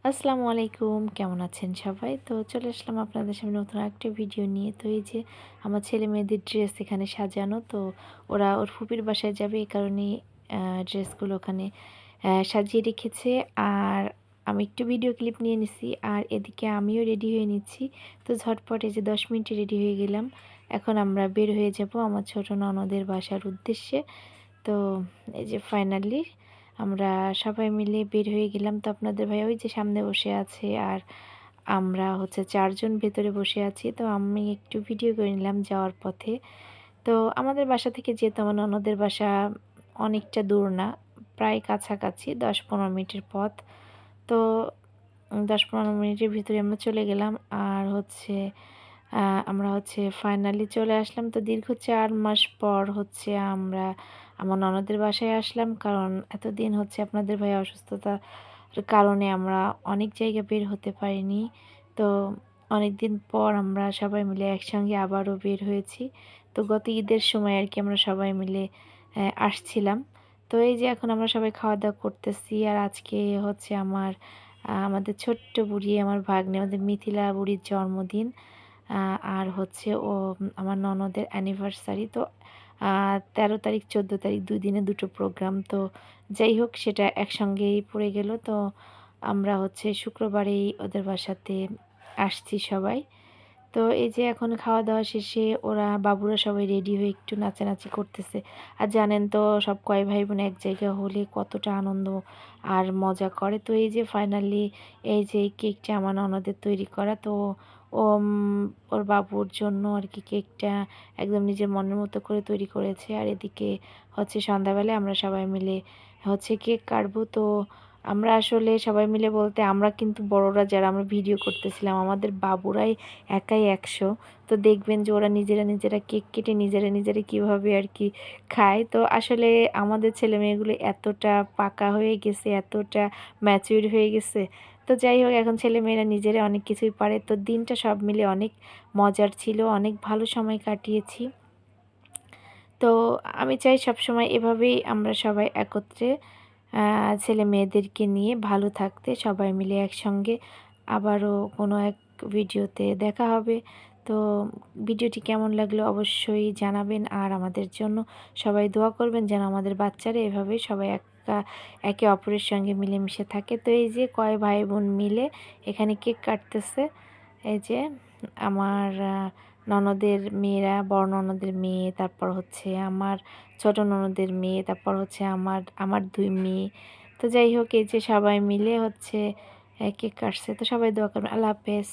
আসসালামু আলাইকুম, কেমন আছেন সবাই? তো চলে আসলাম আপনাদের সামনে নতুন একটা ভিডিও নিয়ে। তো এই যে আমার ছেলে-মেয়েদের ড্রেস এখানে সাজানো। তো ওরা ওর ফুপির বাসায় যাবে, এই কারণেই ড্রেসগুলো ওখানে সাজিয়ে রেখেছে। আর আমি একটু ভিডিও ক্লিপ নিয়ে নিছি। আর এদিকে আমিও রেডি হয়ে নিচ্ছি। তো ঝটপট এই যে ১০ মিনিটে রেডি হয়ে গেলাম। এখন আমরা বের হয়ে যাব আমার ছোট ননদের বাসার উদ্দেশ্যে। তো এই যে ফাইনালি আমরা সবাই মিলে বের হয়ে গেলাম। তো আপনাদের ভাইয়া ওই যে সামনে বসে আছে, আর আমরা হচ্ছে ৪ জন ভেতরে বসে আছি। তো আমি একটু ভিডিও করে নিলাম যাওয়ার পথে। তো আমাদের বাসা থেকে যেহেতু আমার ননদের বাসা অনেকটা দূর না, প্রায় কাছাকাছি ১০-১৫ মিনিটের পথ। তো ১০-১৫ মিনিটের ভিতরে আমরা চলে গেলাম। আর হচ্ছে আমরা হচ্ছে ফাইনালি চলে আসলাম। তো দীর্ঘ ৪ মাস পর হচ্ছে আমরা আমার ননদের বাসায় আসলাম। কারণ এতদিন হচ্ছে আপনাদের ভাইয়া অসুস্থতার কারণে আমরা অনেক জায়গা বের হতে পারিনি। তো অনেকদিন পর আমরা সবাই মিলে একসঙ্গে আবারও বের হয়েছি। তো গত ঈদের সময় আরকি আমরা সবাই মিলে আসছিলাম। তো এই যে এখন আমরা সবাই খাওয়া-দাওয়া করতেছি। আর আজকে হচ্ছে আমাদের ছোট্ট বুড়ি, আমার ভাগ্নে, আমাদের মিথিলা বুড়ির জন্মদিন। আর হচ্ছে আমার ননদের অ্যানিভার্সারি। তো ১৩ তারিখ ১৪ তারিখ ২ দিনে ২ টো প্রোগ্রাম। তো যাই হোক সেটা একসঙ্গেই পড়ে গেল। তো আমরা হচ্ছে শুক্রবারেই ওদের বাসাতে আসছি সবাই। তো এই যে এখন খাওয়া-দাওয়া শেষে ওরা বাবুরা সবাই রেডি হয়ে একটু নাচানাচি করতেছে। আর জানেন তো সব কয় ভাই-বোন এক জায়গায় হলে কতটা আনন্দ আর মজা করে। তো এই যে ফাইনালি এই যে কেকটা আমার ননদের তৈরি করা। তো ও ওর বাবুর জন্য আরকি কেকটা একদম নিজের মনের মতো করে তৈরি করেছে। আর এদিকে হচ্ছে সন্ধ্যাবেলায় আমরা সবাই মিলে হচ্ছে কেক কাটবো। তো আমরা আসলে সবাই মিলে বলতে আমরা কিন্তু বড়রা যারা আমরা ভিডিও করতেছিলাম, আমাদের বাবুরাই একাই ১০০। তো দেখবেন যে ওরা নিজেরা কেক কেটে নিজেরা কীভাবে আরকি খায়। তো আসলে আমাদের ছেলেমেয়েগুলো এতটা পাকা হয়ে গেছে, এতটা ম্যাচিউর হয়ে গেছে। তো যাই হোক এখন ছেলেমেয়েরা নিজেরা অনেক কিছুই পারে। তো দিনটা সব মিলে অনেক মজার ছিল, অনেক ভালো সময় কাটিয়েছি। তো আমি চাই সবসময় এভাবেই আমরা সবাই একত্রে ছেলেমেয়েদেরকে নিয়ে ভালো থাকতে, সবাই মিলে একসঙ্গে। আবারও কোনো এক ভিডিওতে দেখা হবে। তো ভিডিওটি কেমন লাগলো অবশ্যই জানাবেন। আর আমাদের জন্য সবাই দোয়া করবেন যেন আমাদের বাচ্চারা এভাবেই সবাই একে অপরের সঙ্গে মিলেমিশে থাকে। তো এই যে কয় ভাই-বোন মিলে এখানে কেক কাটতেছে। এই যে আমার ননদের মেয়েরা, বড় ননদের মেয়ে, তারপর হচ্ছে আমার ছোট ননদের মেয়ে, তারপর হচ্ছে আমার ২ মেয়ে। তো যাই হোক এই যে সবাই মিলে হচ্ছে কেক কাটছে। তো সবাই দোয়া করবেন। আল্লাহ হাফেজ।